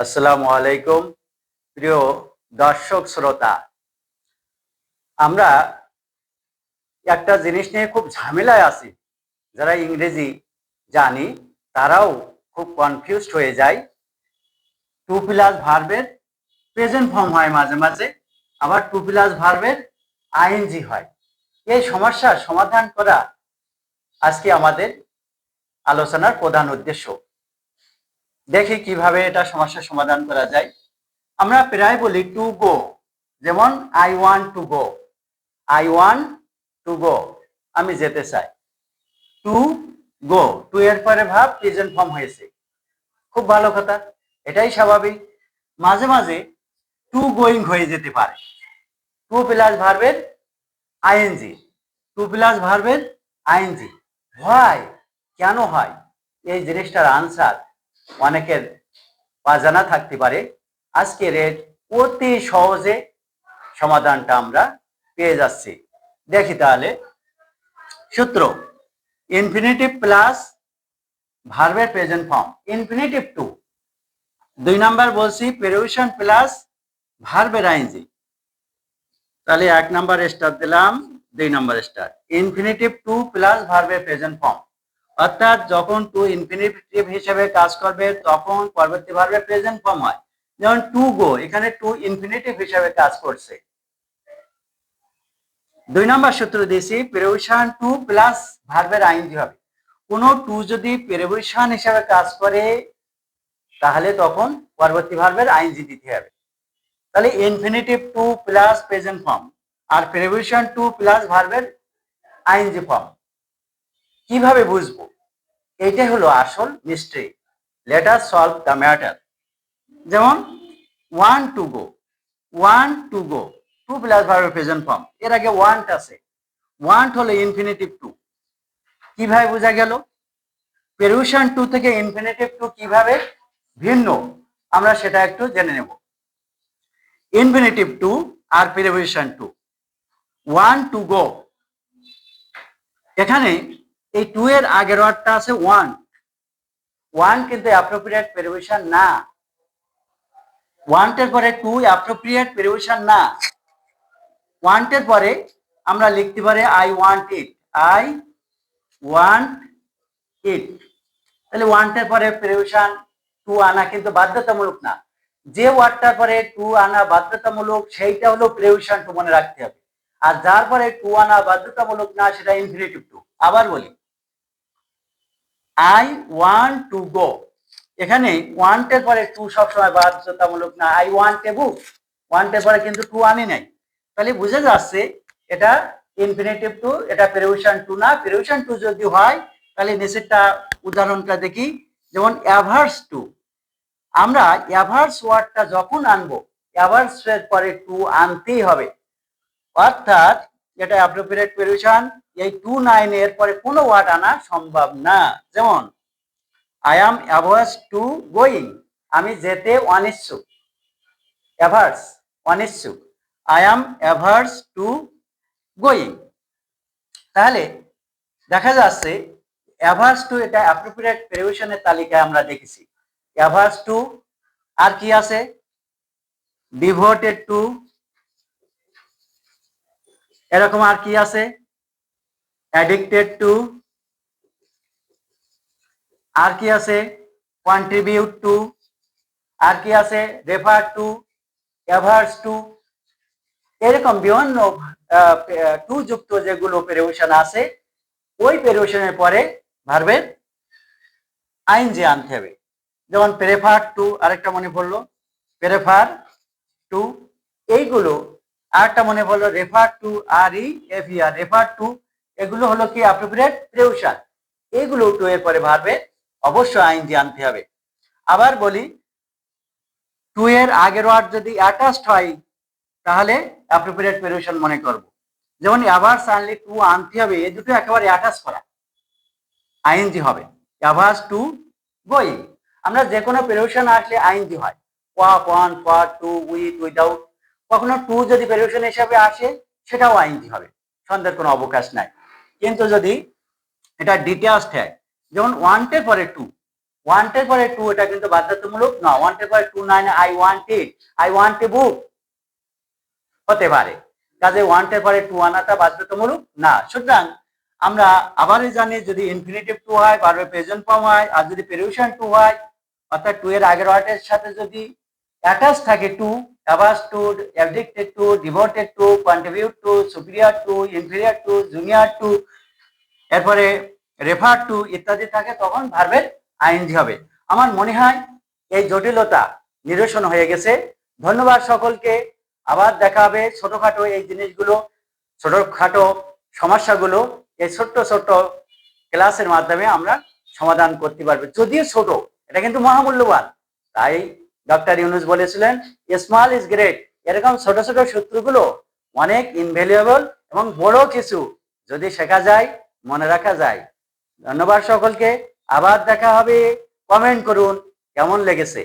আসসালামু আলাইকুম প্রিয় দর্শক শ্রোতা। আমরা একটা জিনিস নিয়ে খুব ঝামেলায় আছি। যারা ইংরেজি জানি তারাও খুব কনফিউজড হয়ে যায়। টু প্লাস ভার্বের প্রেজেন্ট ফর্ম হয় মাঝে মাঝে, আবার টু প্লাস ভার্বের আইএনজি হয়। এই সমস্যার সমাধান করা আজকে আমাদের আলোচনার প্রধান উদ্দেশ্য। দেখি কিভাবে এটা সমস্যার সমাধান করা যায়। আমরা প্রায় বলি টু গো, যেমন I want to go, I want to go, আমি যেতে চাই। টু গো, টু এর পরে ভাব প্রেজেন্ট ফর্ম হয়েছে, খুব ভালো কথা, এটাই স্বাভাবিক। মাঝে মাঝে টু গোয়িং হয়ে যেতে পারে, টু প্লাস ভার্বের আইএনজি, টু প্লাস ভার্বের আইএনজি হয়। কেন হয়? এই জিনিসটার আনসার অনেকের অজানা থাকতে পারে। আজকের এর অতি সহজে সমাধানটা আমরা পেয়ে যাচ্ছি। দেখি তাহলে সূত্র, ইনফিনিটিভ প্লাস ভার্বের present form, infinitive to. 2 number বলছি প্রেপোজিশন প্লাস ভার্বের আইএনজি, তাহলে 1 নাম্বার স্টার দিলাম, 2 number star. Infinitive to plus ভার্বের প্রেজেন্ট ফর্ম, অর্থাৎ যখন টু ইনফিনিটিভ হিসেবে কাজ করবে তখন পরবর্তী ভার্বের প্রেজেন্ট ফর্ম হয়। যেমন টু গো, এখানে টু ইনফিনিটিভ হিসেবে কাজ করছে। 2 নাম্বার সূত্র দিয়েছি প্রেপোজিশন টু প্লাস ভার্বের আইএনজি হবে। কোন টু যদি প্রেপোজিশন হিসেবে কাজ করে তাহলে তখন পরবর্তী ভার্বের আইএনজি দিতে হবে। তাহলে infinitive to plus present form আর প্রেপোজিশন টু প্লাস ভার্বের আইএনজি ফর্ম কিভাবে বুঝবো? এইটাই হলো আসল mystery. Let us solve the matter. যেমন want to go, want to go, to plus ভার্বের প্রেজেন্ট ফর্ম, এর আগে ওয়ান্ট আছে, ওয়ান্ট হলো ইনফিনিটিভ টু। কিভাবে বোঝা গেল? প্রেপোজিশন টু থেকে ইনফিনিটিভ টু কিভাবে ভিন্ন আমরা সেটা একটু জেনে নেব। ইনফিনিটিভ টু আর preposition to, want to go, এখানে এই টু এর আগের ওয়ার্ডটা আছে ওয়ান, ওয়ান কিন্তু অ্যাপ্রোপ্রিয়েট প্রেপোজিশন না, ওয়ান্টের পরে টু অ্যাপ্রোপ্রিয়েট প্রেপোজিশন না। ওয়ান্টের পরে আমরা লিখতে পারি I want it, I want ইট। তাহলে ওয়ান্টের পরে প্রেপোজিশন টু আনা কিন্তু বাধ্যতামূলক না। যে ওয়ার্ডটার পরে টু আনা বাধ্যতামূলক সেইটা হলো প্রেপোজিশন টু, মনে রাখতে হবে। আর যার পরে টু আনা বাধ্যতামূলক না সেটা ইনফিনিটিভ টু। আবার বলি, আই ওয়ান্ট টু গো, এখানে ওয়ান্টের পরে টু সবসময় বাধ্যতামূলক না। আই ওয়ান্ট এ বুক, ওয়ান্টের পরে কিন্তু টু আনি নাই, তাহলে বুঝে যাচ্ছে এটা ইনফিনিটিভ টু, এটা প্রেপোজিশন টু না। প্রেপোজিশন টু যদি হয় তাহলে নিচেরটা উদাহরণটা দেখি, যেমন অ্যাভার্স টু। আমরা অ্যাভার্স ওয়ার্ডটা যখন আনবো অ্যাভার্স এর পরে টু আনতেই হবে, অর্থাৎ এটা অ্যাপ্রোপ্রিয়েট প্রেপোজিশন। এই টু নাইন এর পরে কোনো ওয়ার্ড আনা সম্ভব না। যেমন I am averse two going, আমি যেতে অনিচ্ছুক, অ্যাভার্স অনিচ্ছুক, I am averse two going. তাহলে দেখা যাচ্ছে অ্যাভার্স টু এটা অ্যাপ্রোপ্রিয়েট প্রেপোজিশনের তালিকায় আমরা দেখেছি। অ্যাভার্স টু, আর কি আছে? ডিভোটেড টু, এরকম আর কি আছে? অ্যাডিক্টেড টু, আর কি আছে? কন্ট্রিবিউট টু, আর কি আছে? Refer to, averse to. এরকম বিভিন্ন টু যুক্ত যেগুলো প্রেপোজিশন আছে ওই প্রেপোজিশনের পরে ভার্বের আইএনজি আনতে হবে। যেমন প্রেফার টু, আরেকটা মনে পড়লো প্রেফার টু, এইগুলো আরেকটা মনে পড়লো refer to, R E F E R, refer to, এগুলো হলো কি অ্যাপ্রোপ্রিয়েট প্রেপোজিশন। এইগুলো টু এর পরে ভার্বে অবশ্যই আইএনজি আনতে হবে। আবার বলি, টু এর আগের ওয়ার্ড যদি অ্যাটাচড হয় তাহলে অ্যাপ্রোপ্রিয়েট প্রেপোজিশন মনে করব। যেমন অ্যাভার্স আনলে টু আনতে হবে, এই দুটো একেবারে অ্যাটাচ করা, আইএনজি হবে। অ্যাভার্স টু গোয়িং, আমরা যে কোনো প্রেপোজিশন আসলে আইএনজি হয়, walk, one, for, to, with, without. কখনো টু যদি প্রেপোজিশন হিসাবে আসে সেটাও আইএনজি হবে, সন্দেহের কোনো অবকাশ নাই। কিন্তু যদি এটা ডিটেলসড হয়, যেমন ওয়ান্টের পরে টু, ওয়ান্টের পরে টু এটা কিন্তু বাধ্যতামূলক না, ওয়ান্টের পরে টু নাই, আই ওয়ান্ট এ বুক হতে পারে। কাজে ওয়ান্টের পরে টু আনাটা বাধ্যতামূলক না। সুতরাং আমরা আবারই জানি যদি ইনফিনিটিভ টু হয়, ভার্বের প্রেজেন্ট ফর্ম হয়, আর যদি প্রেডিউশন টু হয়, অর্থাৎ টু এর আগের ওয়ার্ডের সাথে যদি অ্যাটাচ থাকে to, averse to, addicted to, devoted to, contribute to, superior to, inferior to, junior to, এরপরে রেফার টু ইত্যাদি থাকে, তখন ভার্বের আইএনজি হবে। আমার মনে হয় এই জটিলতা নিরসন হয়ে গেছে। ধন্যবাদ সকলকে। আবার দেখা হবে। ছোটখাটো এই জিনিসগুলো, ছোটখাটো সমস্যাগুলো এই ছোট্ট ছোট্ট ক্লাসের মাধ্যমে আমরা সমাধান করতে পারবো। যদিও ছোট, এটা কিন্তু মহামূল্যবান। তাই ডক্টর ইউনুস বলেছিলেন স্মল ইজ গ্রেট। এরকম ছোট ছোট সূত্রগুলো অনেক ইনভ্যালুয়েবল এবং বড় কিছু যদি শেখা যায়, মনে রাখা যায়। ধন্যবাদ সকলকে। আবার দেখা হবে। কমেন্ট করুন কেমন লেগেছে।